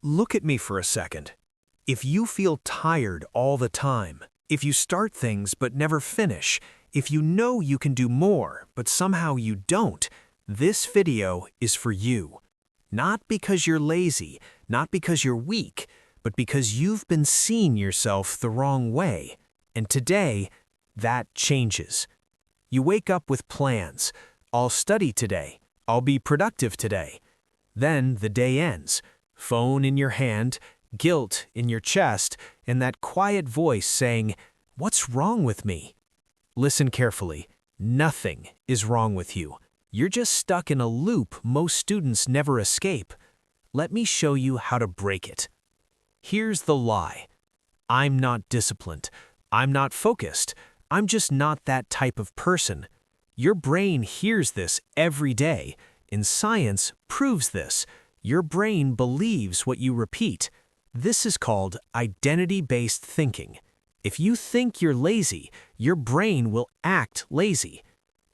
Look at me for a second. If you feel tired all the time, if you start things but never finish, if you know you can do more but somehow you don't, this video is for you. Not because you're lazy, not because you're weak, but because you've been seeing yourself the wrong way. And today, that changes. You wake up with plans. I'll study today. I'll be productive today. Then the day ends. Phone in your hand, guilt in your chest, and that quiet voice saying, "What's wrong with me?" Listen carefully. Nothing is wrong with you. You're just stuck in a loop most students never escape. Let me show you how to break it. Here's the lie. I'm not disciplined. I'm not focused. I'm just not that type of person. Your brain hears this every day, and science proves this. Your brain believes what you repeat. This is called identity-based thinking. If you think you're lazy, your brain will act lazy.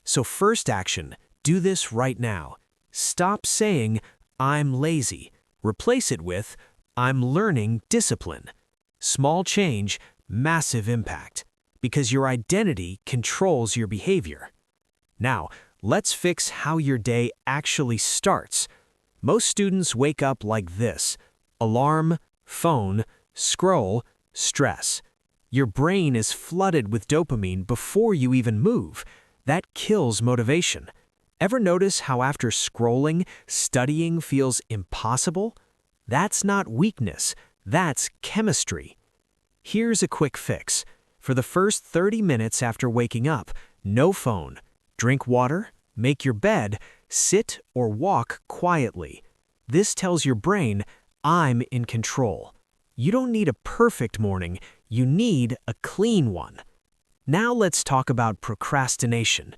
So first action, do this right now. Stop saying, "I'm lazy." Replace it with, "I'm learning discipline." Small change, massive impact, because your identity controls your behavior. Now, let's fix how your day actually starts. Most students wake up like this: alarm, phone, scroll, stress. Your brain is flooded with dopamine before you even move. That kills motivation. Ever notice how after scrolling, studying feels impossible? That's not weakness, that's chemistry. Here's a quick fix. For the first 30 minutes after waking up, no phone. Drink water, make your bed, sit or walk quietly. This tells your brain, "I'm in control." You don't need a perfect morning, you need a clean one. Now let's talk about procrastination.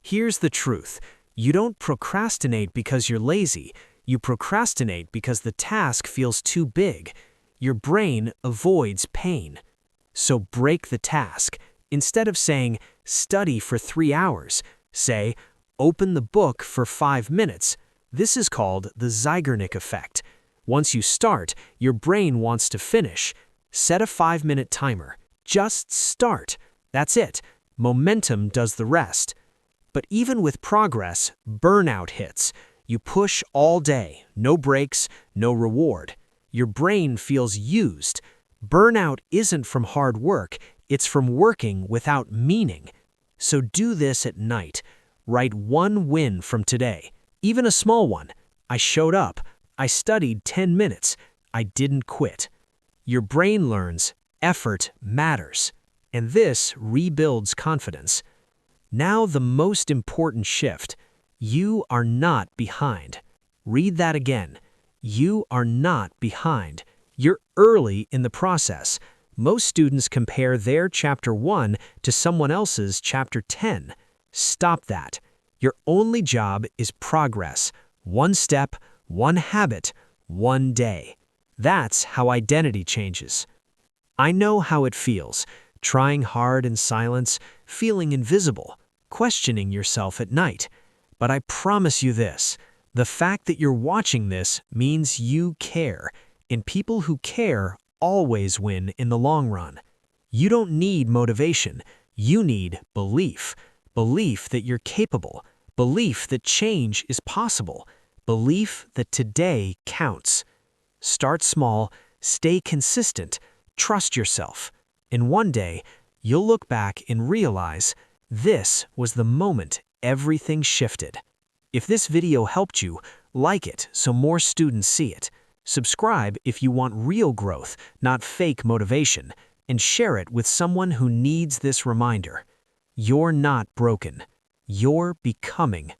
Here's the truth. You don't procrastinate because you're lazy. You procrastinate because the task feels too big. Your brain avoids pain. So break the task. Instead of saying, "Study for 3 hours," say, "Open the book for 5 minutes." This is called the Zeigarnik effect. Once you start, your brain wants to finish. Set a 5-minute timer. Just start. That's it. Momentum does the rest. But even with progress, burnout hits. You push all day, no breaks, no reward. Your brain feels used. Burnout isn't from hard work, it's from working without meaning. So do this at night. Write one win from today, even a small one. I showed up. I studied 10 minutes. I didn't quit. Your brain learns effort matters, and this rebuilds confidence. Now the most important shift. You are not behind. Read that again. You are not behind. You're early in the process. Most students compare their chapter 1 to someone else's chapter 10. Stop that. Your only job is progress. One step, one habit, one day. That's how identity changes. I know how it feels, trying hard in silence, feeling invisible, questioning yourself at night. But I promise you this, the fact that you're watching this means you care, and people who care always win in the long run. You don't need motivation, you need belief. Belief that you're capable, belief that change is possible, belief that today counts. Start small, stay consistent, trust yourself. And one day, you'll look back and realize this was the moment everything shifted. If this video helped you, like it so more students see it. Subscribe if you want real growth, not fake motivation, and share it with someone who needs this reminder. You're not broken. You're becoming